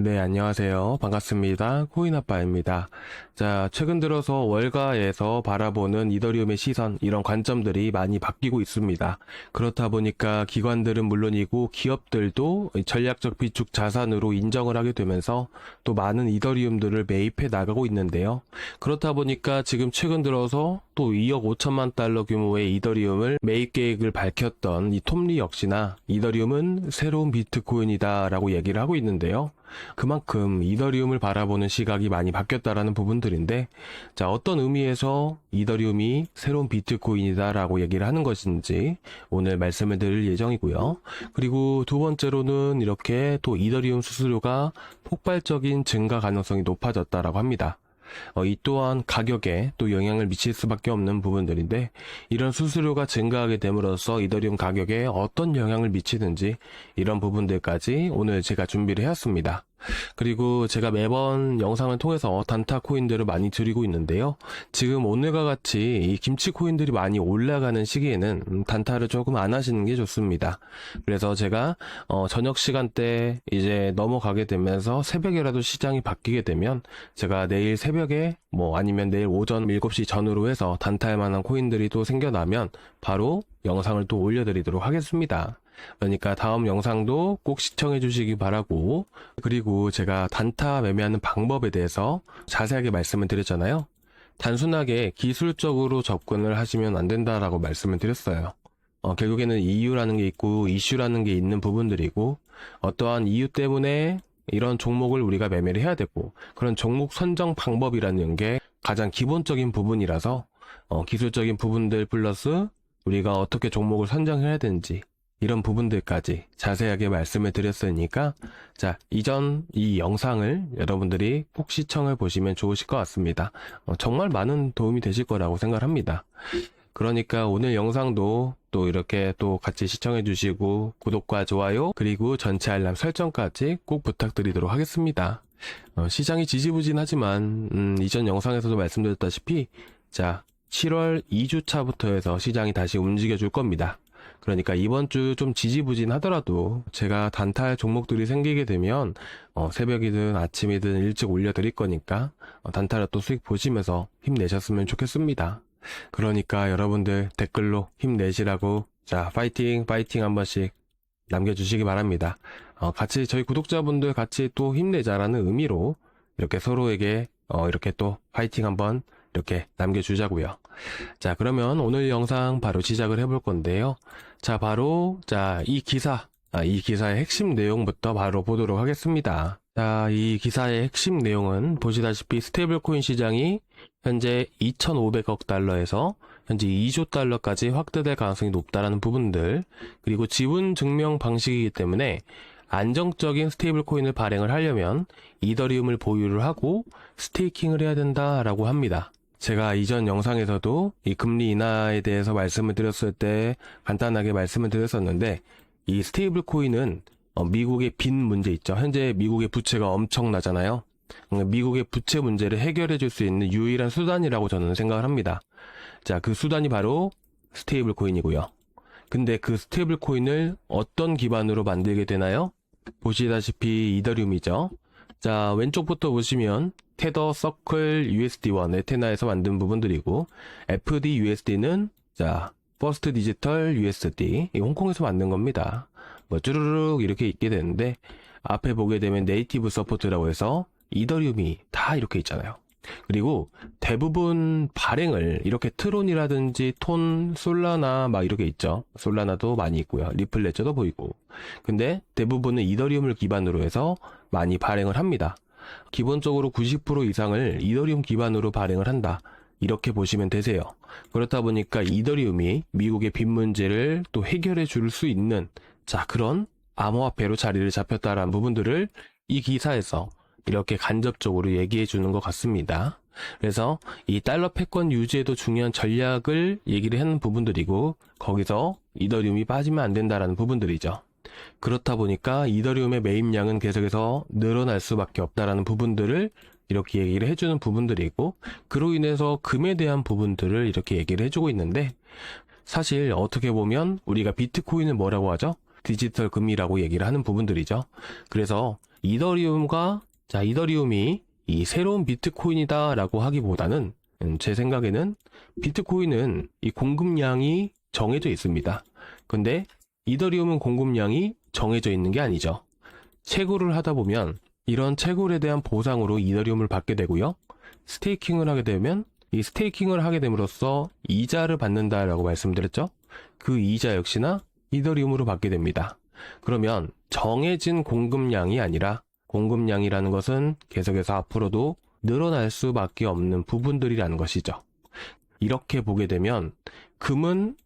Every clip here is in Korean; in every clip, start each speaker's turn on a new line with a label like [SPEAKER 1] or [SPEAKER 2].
[SPEAKER 1] 네, 안녕하세요. 반갑습니다. 코인아빠입니다. 자, 최근 들어서 월가에서 바라보는 이더리움의 시선, 이런 관점들이 많이 바뀌고 있습니다. 그렇다 보니까 기관들은 물론이고 기업들도 전략적 비축 자산으로 인정을 하게 되면서 또 많은 이더리움들을 매입해 나가고 있는데요. 그렇다 보니까 지금 최근 들어서 또 2억 5천만 달러 규모의 이더리움을 매입 계획을 밝혔던 이 톰리 역시나 이더리움은 새로운 비트코인이다라고 얘기를 하고 있는데요. 그만큼 이더리움을 바라보는 시각이 많이 바뀌었다라는 부분들인데, 자, 어떤 의미에서 이더리움이 새로운 비트코인이다라고 얘기를 하는 것인지 오늘 말씀을 드릴 예정이고요. 그리고 두 번째로는 이렇게 또 이더리움 수수료가 폭발적인 증가 가능성이 높아졌다라고 합니다. 이 또한 가격에 또 영향을 미칠 수밖에 없는 부분들인데, 이런 수수료가 증가하게 됨으로써 이더리움 가격에 어떤 영향을 미치는지 이런 부분들까지 오늘 제가 준비를 해왔습니다. 그리고 제가 매번 영상을 통해서 단타 코인들을 많이 드리고 있는데요. 지금 오늘과 같이 이 김치 코인들이 많이 올라가는 시기에는 단타를 조금 안 하시는 게 좋습니다. 그래서 제가 저녁 시간대 이제 넘어가게 되면서 새벽에라도 시장이 바뀌게 되면 제가 내일 새벽에 아니면 내일 오전 7시 전후로 해서 단타할 만한 코인들이 또 생겨나면 바로 영상을 또 올려드리도록 하겠습니다. 그러니까 다음 영상도 꼭 시청해 주시기 바라고, 그리고 제가 단타 매매하는 방법에 대해서 자세하게 말씀을 드렸잖아요. 단순하게 기술적으로 접근을 하시면 안 된다라고 말씀을 드렸어요. 결국에는 이유라는 게 있고 이슈라는 게 있는 부분들이고, 어떠한 이유 때문에 이런 종목을 우리가 매매를 해야 되고, 그런 종목 선정 방법이라는 게 가장 기본적인 부분이라서 기술적인 부분들 플러스 우리가 어떻게 종목을 선정해야 되는지 이런 부분들까지 자세하게 말씀을 드렸으니까, 자, 이전 이 영상을 여러분들이 꼭 시청을 보시면 좋으실 것 같습니다. 정말 많은 도움이 되실 거라고 생각합니다. 그러니까 오늘 영상도 또 이렇게 또 같이 시청해 주시고 구독과 좋아요 그리고 전체 알람 설정까지 꼭 부탁드리도록 하겠습니다. 시장이 지지부진하지만 이전 영상에서도 말씀드렸다시피, 자, 7월 2주차부터 해서 시장이 다시 움직여 줄 겁니다. 그러니까 이번 주 좀 지지부진하더라도 제가 단타할 종목들이 생기게 되면 새벽이든 아침이든 일찍 올려드릴 거니까 단타를 또 수익 보시면서 힘내셨으면 좋겠습니다. 그러니까 여러분들 댓글로 힘내시라고, 자, 파이팅 파이팅 한 번씩 남겨주시기 바랍니다. 같이 저희 구독자분들 같이 또 힘내자라는 의미로 이렇게 서로에게 이렇게 또 파이팅 한번 이렇게 남겨주자고요. 자, 그러면 오늘 영상 바로 시작을 해볼 건데요. 자, 바로 이 기사의 핵심 내용부터 바로 보도록 하겠습니다. 자, 이 기사의 핵심 내용은 보시다시피 스테이블 코인 시장이 현재 2,500억 달러에서 현재 2조 달러까지 확대될 가능성이 높다라는 부분들, 그리고 지분 증명 방식이기 때문에 안정적인 스테이블 코인을 발행을 하려면 이더리움을 보유를 하고 스테이킹을 해야 된다라고 합니다. 제가 이전 영상에서도 이 금리 인하에 대해서 말씀을 드렸을 때 간단하게 말씀을 드렸었는데, 이 스테이블 코인은 미국의 빚 문제 있죠. 현재 미국의 부채가 엄청나잖아요. 미국의 부채 문제를 해결해 줄 수 있는 유일한 수단이라고 저는 생각을 합니다. 자, 그 수단이 바로 스테이블 코인이고요. 근데 그 스테이블 코인을 어떤 기반으로 만들게 되나요? 보시다시피 이더리움이죠. 자, 왼쪽부터 보시면 테더 서클 USD1 에테나에서 만든 부분들이고, FDUSD는 자, 퍼스트 디지털 USD, 이 홍콩에서 만든 겁니다. 쭈루룩 이렇게 있게 되는데, 앞에 보게 되면 네이티브 서포트라고 해서 이더리움이 다 이렇게 있잖아요. 그리고 대부분 발행을 이렇게 트론이라든지 톤, 솔라나 막 이렇게 있죠. 솔라나도 많이 있고요. 리플 레저도 보이고. 근데 대부분은 이더리움을 기반으로 해서 많이 발행을 합니다. 기본적으로 90% 이상을 이더리움 기반으로 발행을 한다, 이렇게 보시면 되세요. 그렇다 보니까 이더리움이 미국의 빚 문제를 또 해결해 줄 수 있는, 자, 그런 암호화폐로 자리를 잡혔다라는 부분들을 이 기사에서 이렇게 간접적으로 얘기해 주는 것 같습니다. 그래서 이 달러 패권 유지에도 중요한 전략을 얘기를 하는 부분들이고, 거기서 이더리움이 빠지면 안 된다라는 부분들이죠. 그렇다 보니까 이더리움의 매입량은 계속해서 늘어날 수밖에 없다라는 부분들을 이렇게 얘기를 해주는 부분들이고, 그로 인해서 금에 대한 부분들을 이렇게 얘기를 해주고 있는데, 사실 어떻게 보면 우리가 비트코인을 뭐라고 하죠? 디지털 금이라고 얘기를 하는 부분들이죠. 그래서 이더리움이 이 새로운 비트코인이다라고 하기보다는 제 생각에는 비트코인은 이 공급량이 정해져 있습니다. 근데 이더리움은 공급량이 정해져 있는 게 아니죠. 채굴을 하다 보면 이런 채굴에 대한 보상으로 이더리움을 받게 되고요. 스테이킹을 하게 되면 이 스테이킹을 하게 됨으로써 이자를 받는다라고 말씀드렸죠. 그 이자 역시나 이더리움으로 받게 됩니다. 그러면 정해진 공급량이 아니라 공급량이라는 것은 계속해서 앞으로도 늘어날 수밖에 없는 부분들이라는 것이죠. 이렇게 보게 되면 금은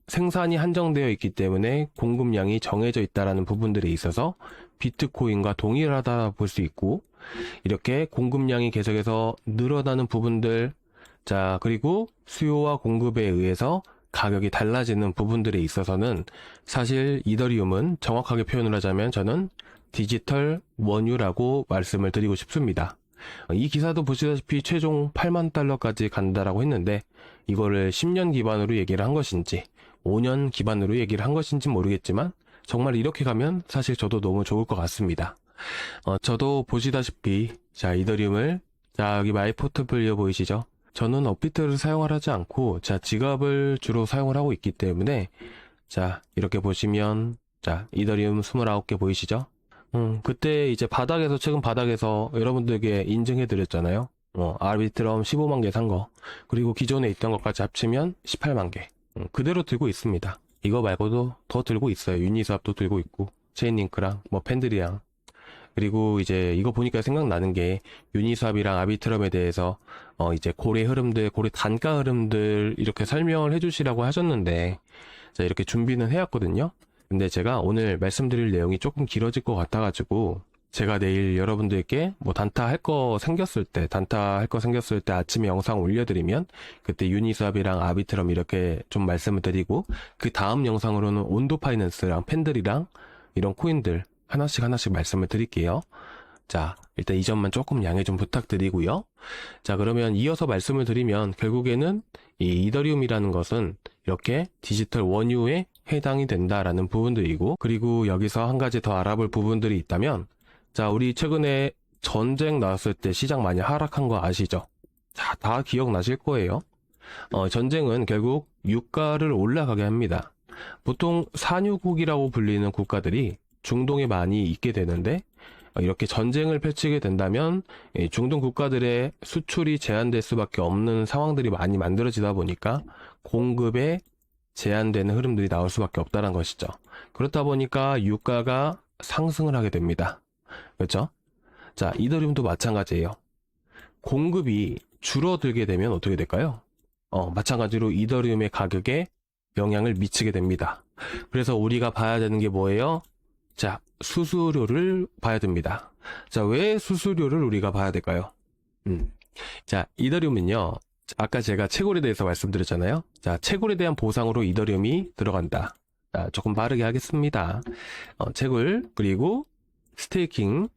[SPEAKER 1] 생산이 한정되어 있기 때문에 공급량이 정해져 있다라는 부분들에 있어서 비트코인과 동일하다 볼 수 있고, 이렇게 공급량이 계속해서 늘어나는 부분들, 그리고 수요와 공급에 의해서 가격이 달라지는 부분들에 있어서는 사실 이더리움은 정확하게 표현을 하자면 저는 디지털 원유라고 말씀을 드리고 싶습니다. 이 기사도 보시다시피 최종 8만 달러까지 간다라고 했는데 이거를 10년 기반으로 얘기를 한 것인지 5년 기반으로 얘기를 한 것인지 모르겠지만 정말 이렇게 가면 사실 저도 너무 좋을 것 같습니다. 저도 보시다시피 이더리움을 여기 마이 포트폴리오 보이시죠? 저는 업비트를 사용을 하지 않고 지갑을 주로 사용을 하고 있기 때문에 이렇게 보시면 이더리움 29개 보이시죠? 그때 이제 최근 바닥에서 여러분들에게 인증해 드렸잖아요. 아비트럼 15만 개 산 거, 그리고 기존에 있던 것까지 합치면 18만 개. 그대로 들고 있습니다. 이거 말고도 더 들고 있어요. 유니스왑도 들고 있고, 체인링크랑, 팬들이랑. 그리고 이제 이거 보니까 생각나는 게 유니스왑이랑 아비트럼에 대해서 이제 고래 단가 흐름들 이렇게 설명을 해주시라고 하셨는데, 이렇게 준비는 해왔거든요. 근데 제가 오늘 말씀드릴 내용이 조금 길어질 것 같아가지고 제가 내일 여러분들께 단타 할 거 생겼을 때 아침에 영상 올려드리면 그때 유니스왑이랑 아비트럼 이렇게 좀 말씀을 드리고, 그 다음 영상으로는 온도 파이낸스랑 팬들이랑 이런 코인들 하나씩 말씀을 드릴게요. 일단 이 점만 조금 양해 좀 부탁드리고요. 그러면 이어서 말씀을 드리면 결국에는 이 이더리움이라는 것은 이렇게 디지털 원유에 해당이 된다라는 부분들이고, 그리고 여기서 한 가지 더 알아볼 부분들이 있다면, 우리 최근에 전쟁 나왔을 때 시장 많이 하락한 거 아시죠? 다 기억나실 거예요. 전쟁은 결국 유가를 올라가게 합니다. 보통 산유국이라고 불리는 국가들이 중동에 많이 있게 되는데, 이렇게 전쟁을 펼치게 된다면 중동 국가들의 수출이 제한될 수밖에 없는 상황들이 많이 만들어지다 보니까 공급에 제한되는 흐름들이 나올 수밖에 없다는 것이죠. 그렇다 보니까 유가가 상승을 하게 됩니다. 그렇죠? 이더리움도 마찬가지예요. 공급이 줄어들게 되면 어떻게 될까요? 마찬가지로 이더리움의 가격에 영향을 미치게 됩니다. 그래서 우리가 봐야 되는 게 뭐예요? 수수료를 봐야 됩니다. 왜 수수료를 우리가 봐야 될까요? 이더리움은요, 아까 제가 채굴에 대해서 말씀드렸잖아요. 채굴에 대한 보상으로 이더리움이 들어간다. 조금 빠르게 하겠습니다. 채굴, 그리고 스테이킹.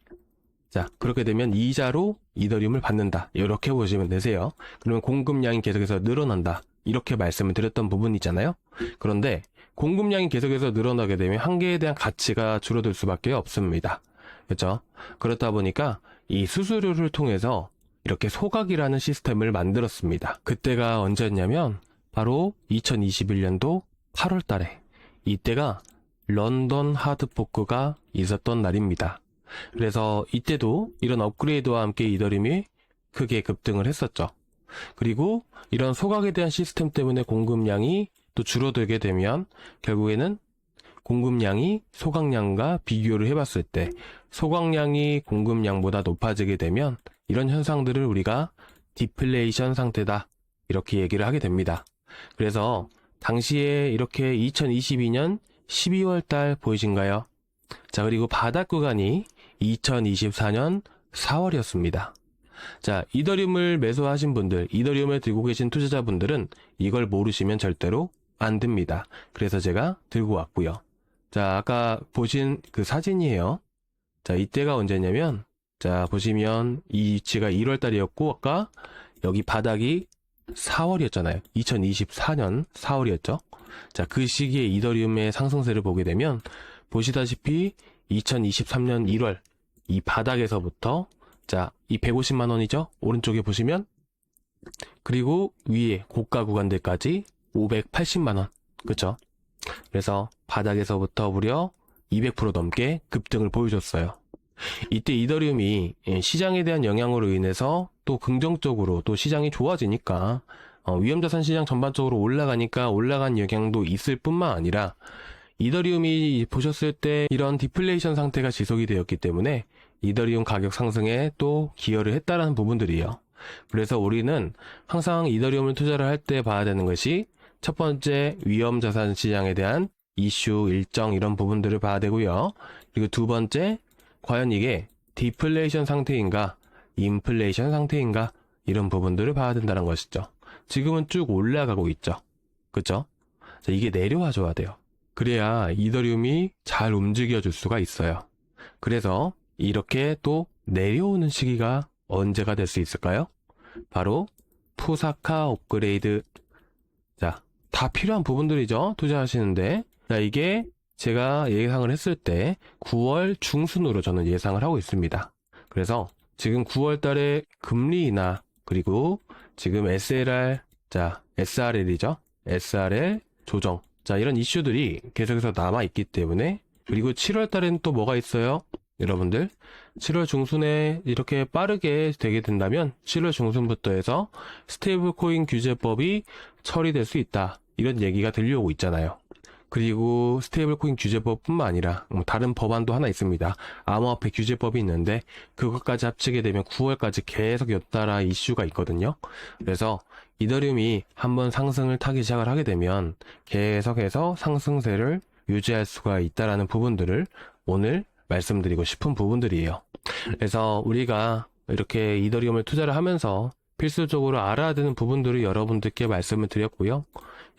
[SPEAKER 1] 그렇게 되면 이자로 이더리움을 받는다. 이렇게 보시면 되세요. 그러면 공급량이 계속해서 늘어난다. 이렇게 말씀을 드렸던 부분이잖아요. 그런데 공급량이 계속해서 늘어나게 되면 한 개에 대한 가치가 줄어들 수밖에 없습니다. 그렇죠? 그렇다 보니까 이 수수료를 통해서 이렇게 소각이라는 시스템을 만들었습니다. 그때가 언제였냐면 바로 2021년도 8월 달에, 이때가 런던 하드포크가 있었던 날입니다. 그래서 이때도 이런 업그레이드와 함께 이더리움이 크게 급등을 했었죠. 그리고 이런 소각에 대한 시스템 때문에 공급량이 또 줄어들게 되면 결국에는 공급량이 소각량과 비교를 해봤을 때 소각량이 공급량보다 높아지게 되면 이런 현상들을 우리가 디플레이션 상태다, 이렇게 얘기를 하게 됩니다. 그래서 당시에 이렇게 2022년 12월 달 보이신가요? 그리고 바닥 구간이 2024년 4월이었습니다. 이더리움을 매수하신 분들, 이더리움을 들고 계신 투자자분들은 이걸 모르시면 절대로 안 됩니다. 그래서 제가 들고 왔고요. 아까 보신 그 사진이에요. 이때가 언제냐면, 보시면 이 위치가 1월 달이었고, 아까 여기 바닥이 4월이었잖아요. 2024년 4월이었죠. 그 시기에 이더리움의 상승세를 보게 되면, 보시다시피 2023년 1월, 이 바닥에서부터 자, 이 150만 원이죠? 오른쪽에 보시면 그리고 위에 고가 구간들까지 580만 원. 그쵸? 그래서 바닥에서부터 무려 200% 넘게 급등을 보여줬어요. 이때 이더리움이 시장에 대한 영향으로 인해서 또 긍정적으로 또 시장이 좋아지니까 위험자산 시장 전반적으로 올라가니까 올라간 영향도 있을 뿐만 아니라 이더리움이 보셨을 때 이런 디플레이션 상태가 지속이 되었기 때문에 이더리움 가격 상승에 또 기여를 했다라는 부분들이에요. 그래서 우리는 항상 이더리움을 투자를 할 때 봐야 되는 것이 첫 번째 위험자산 시장에 대한 이슈, 일정 이런 부분들을 봐야 되고요. 그리고 두 번째 과연 이게 디플레이션 상태인가 인플레이션 상태인가 이런 부분들을 봐야 된다는 것이죠. 지금은 쭉 올라가고 있죠. 그쵸? 자, 이게 내려와 줘야 돼요. 그래야 이더리움이 잘 움직여 줄 수가 있어요. 그래서 이렇게 또 내려오는 시기가 언제가 될 수 있을까요? 바로 푸사카 업그레이드. 자, 다 필요한 부분들이죠. 투자하시는데. 자, 이게 제가 예상을 했을 때 9월 중순으로 저는 예상을 하고 있습니다. 그래서 지금 9월 달에 금리 인하 그리고 지금 SLR, 자, SRL이죠. SRL 조정. 자, 이런 이슈들이 계속해서 남아있기 때문에 그리고 7월 달에는 또 뭐가 있어요? 여러분들 7월 중순에 이렇게 빠르게 되게 된다면 7월 중순부터 해서 스테이블 코인 규제법이 처리될 수 있다. 이런 얘기가 들려오고 있잖아요. 그리고 스테이블 코인 규제법뿐만 아니라 다른 법안도 하나 있습니다. 암호화폐 규제법이 있는데 그것까지 합치게 되면 9월까지 계속 연달아 이슈가 있거든요. 그래서 이더리움이 한번 상승을 타기 시작을 하게 되면 계속해서 상승세를 유지할 수가 있다라는 부분들을 오늘 말씀드리고 싶은 부분들이에요. 그래서 우리가 이렇게 이더리움을 투자를 하면서 필수적으로 알아야 되는 부분들을 여러분들께 말씀을 드렸고요.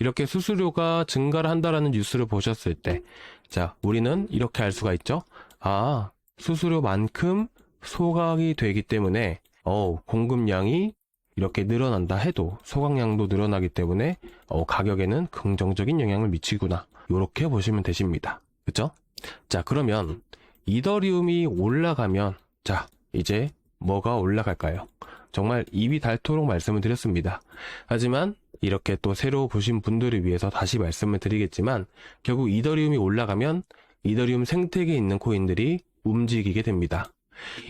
[SPEAKER 1] 이렇게 수수료가 증가를 한다라는 뉴스를 보셨을 때, 자, 우리는 이렇게 알 수가 있죠. 아, 수수료만큼 소각이 되기 때문에, 공급량이 이렇게 늘어난다 해도 소각량도 늘어나기 때문에, 가격에는 긍정적인 영향을 미치구나. 요렇게 보시면 되십니다. 그쵸? 자, 그러면 이더리움이 올라가면, 자, 이제 뭐가 올라갈까요? 정말 입이 닳도록 말씀을 드렸습니다. 하지만 이렇게 또 새로 보신 분들을 위해서 다시 말씀을 드리겠지만 결국 이더리움이 올라가면 이더리움 생태계에 있는 코인들이 움직이게 됩니다.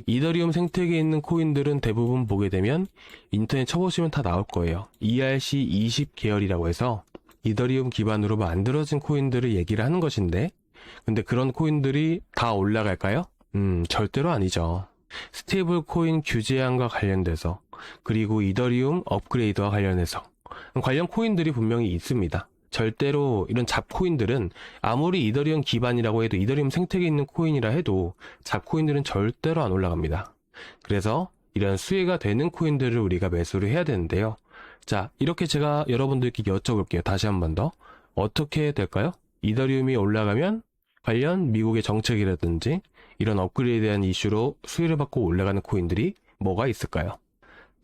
[SPEAKER 1] 이더리움 생태계에 있는 코인들은 대부분 보게 되면 인터넷 쳐보시면 다 나올 거예요. ERC20 계열이라고 해서 이더리움 기반으로 만들어진 코인들을 얘기를 하는 것인데 근데 그런 코인들이 다 올라갈까요? 절대로 아니죠. 스테이블 코인 규제안과 관련돼서 그리고 이더리움 업그레이드와 관련해서 관련 코인들이 분명히 있습니다. 절대로 이런 잡코인들은 아무리 이더리움 기반이라고 해도 이더리움 생태계에 있는 코인이라 해도 잡코인들은 절대로 안 올라갑니다. 그래서 이런 수혜가 되는 코인들을 우리가 매수를 해야 되는데요. 자, 이렇게 제가 여러분들께 여쭤볼게요. 다시 한 번 더. 어떻게 될까요? 이더리움이 올라가면 관련 미국의 정책이라든지 이런 업그레이드에 대한 이슈로 수혜를 받고 올라가는 코인들이 뭐가 있을까요?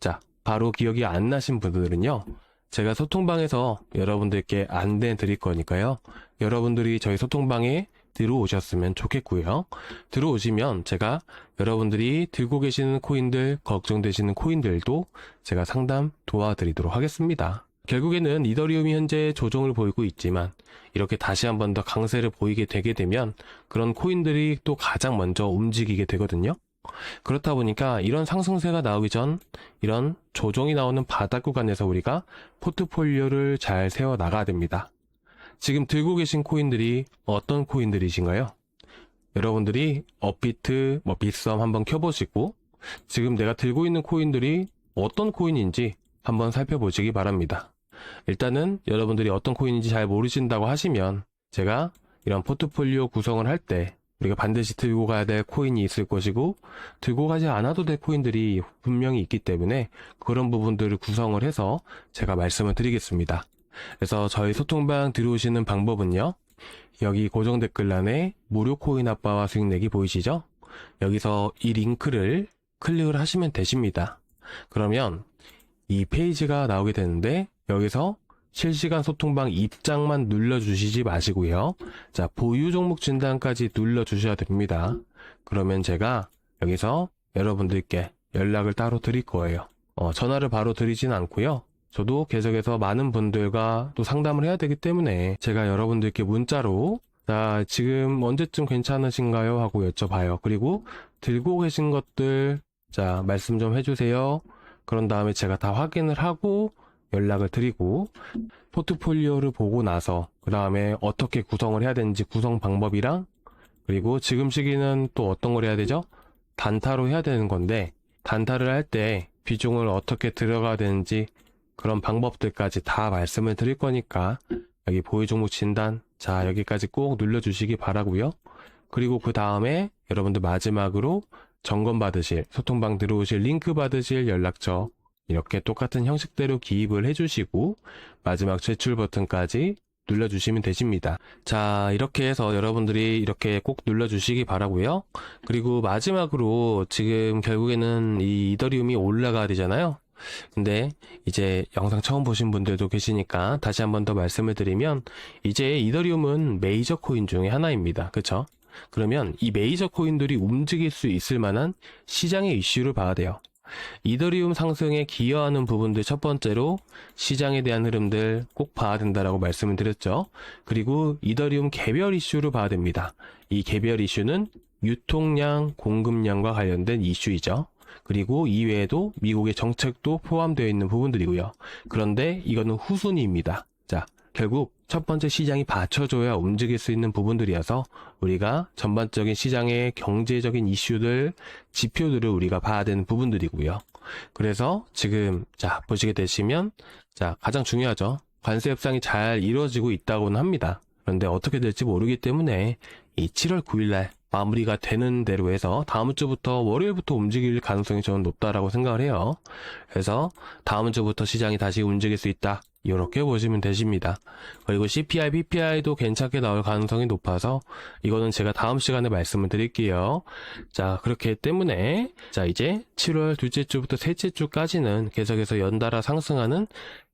[SPEAKER 1] 자, 바로 기억이 안 나신 분들은요. 제가 소통방에서 여러분들께 안내 드릴 거니까요. 여러분들이 저희 소통방에 들어오셨으면 좋겠고요. 들어오시면 제가 여러분들이 들고 계시는 코인들, 걱정되시는 코인들도 제가 상담 도와드리도록 하겠습니다. 결국에는 이더리움이 현재 조정을 보이고 있지만 이렇게 다시 한 번 더 강세를 보이게 되게 되면 그런 코인들이 또 가장 먼저 움직이게 되거든요. 그렇다 보니까 이런 상승세가 나오기 전 이런 조정이 나오는 바닥 구간에서 우리가 포트폴리오를 잘 세워 나가야 됩니다. 지금 들고 계신 코인들이 어떤 코인들이신가요? 여러분들이 업비트, 빗썸 한번 켜보시고 지금 내가 들고 있는 코인들이 어떤 코인인지 한번 살펴보시기 바랍니다. 일단은 여러분들이 어떤 코인인지 잘 모르신다고 하시면 제가 이런 포트폴리오 구성을 할 때 우리가 반드시 들고 가야 될 코인이 있을 것이고 들고 가지 않아도 될 코인들이 분명히 있기 때문에 그런 부분들을 구성을 해서 제가 말씀을 드리겠습니다. 그래서 저희 소통방 들어오시는 방법은요. 여기 고정 댓글란에 무료 코인 아빠와 수익 내기 보이시죠? 여기서 이 링크를 클릭을 하시면 되십니다. 그러면 이 페이지가 나오게 되는데 여기서 실시간 소통방 입장만 눌러주시지 마시고요. 자, 보유 종목 진단까지 눌러주셔야 됩니다. 그러면 제가 여기서 여러분들께 연락을 따로 드릴 거예요. 전화를 바로 드리진 않고요. 저도 계속해서 많은 분들과 또 상담을 해야 되기 때문에 제가 여러분들께 문자로 자, 지금 언제쯤 괜찮으신가요? 하고 여쭤봐요. 그리고 들고 계신 것들 자, 말씀 좀 해주세요. 그런 다음에 제가 다 확인을 하고 연락을 드리고 포트폴리오를 보고 나서 그 다음에 어떻게 구성을 해야 되는지 구성 방법이랑 그리고 지금 시기는 또 어떤 걸 해야 되죠? 단타로 해야 되는 건데 단타를 할 때 비중을 어떻게 들어가야 되는지 그런 방법들까지 다 말씀을 드릴 거니까 여기 보유 종목 진단 자 여기까지 꼭 눌러주시기 바라고요. 그리고 그 다음에 여러분들 마지막으로 점검 받으실 소통방 들어오실 링크 받으실 연락처 이렇게 똑같은 형식대로 기입을 해주시고 마지막 제출 버튼까지 눌러주시면 되십니다. 자 이렇게 해서 여러분들이 이렇게 꼭 눌러주시기 바라고요. 그리고 마지막으로 지금 결국에는 이 이더리움이 올라가야 되잖아요. 근데 이제 영상 처음 보신 분들도 계시니까 다시 한 번 더 말씀을 드리면 이제 이더리움은 메이저 코인 중에 하나입니다. 그쵸? 그러면 이 메이저 코인들이 움직일 수 있을 만한 시장의 이슈를 봐야 돼요. 이더리움 상승에 기여하는 부분들 첫 번째로 시장에 대한 흐름들 꼭 봐야 된다라고 말씀을 드렸죠. 그리고 이더리움 개별 이슈를 봐야 됩니다. 이 개별 이슈는 유통량, 공급량과 관련된 이슈이죠. 그리고 이외에도 미국의 정책도 포함되어 있는 부분들이고요. 그런데 이거는 후순위입니다. 자, 결국 첫 번째 시장이 받쳐줘야 움직일 수 있는 부분들이어서 우리가 전반적인 시장의 경제적인 이슈들, 지표들을 우리가 봐야 되는 부분들이고요. 그래서 지금 자 보시게 되시면 자 가장 중요하죠. 관세 협상이 잘 이루어지고 있다고는 합니다. 그런데 어떻게 될지 모르기 때문에 이 7월 9일날 마무리가 되는 대로 해서 다음 주부터 월요일부터 움직일 가능성이 저는 높다라고 생각을 해요. 그래서 다음 주부터 시장이 다시 움직일 수 있다. 이렇게 보시면 되십니다. 그리고 CPI, PPI도 괜찮게 나올 가능성이 높아서 이거는 제가 다음 시간에 말씀을 드릴게요. 자, 그렇기 때문에 자 이제 7월 둘째 주부터 셋째 주까지는 계속해서 연달아 상승하는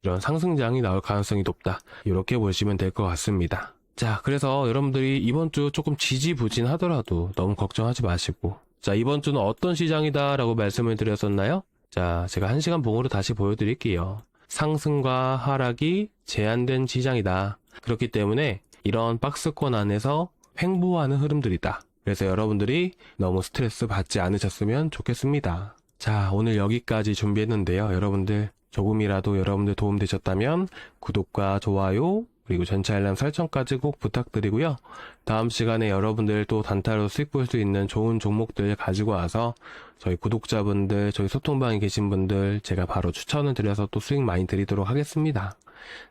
[SPEAKER 1] 이런 상승장이 나올 가능성이 높다. 이렇게 보시면 될 것 같습니다. 자, 그래서 여러분들이 이번 주 조금 지지부진하더라도 너무 걱정하지 마시고 자, 이번 주는 어떤 시장이다 라고 말씀을 드렸었나요? 자, 제가 1시간 봉으로 다시 보여드릴게요. 상승과 하락이 제한된 시장이다. 그렇기 때문에 이런 박스권 안에서 횡보하는 흐름들이다. 그래서 여러분들이 너무 스트레스 받지 않으셨으면 좋겠습니다. 자, 오늘 여기까지 준비했는데요. 여러분들 조금이라도 여러분들 도움되셨다면 구독과 좋아요 그리고 전체 알람 설정까지 꼭 부탁드리고요. 다음 시간에 여러분들 또 단타로 수익 볼 수 있는 좋은 종목들 가지고 와서 저희 구독자분들, 저희 소통방에 계신 분들 제가 바로 추천을 드려서 또 수익 많이 드리도록 하겠습니다.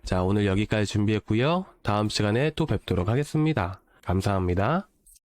[SPEAKER 1] 자, 오늘 여기까지 준비했고요. 다음 시간에 또 뵙도록 하겠습니다. 감사합니다.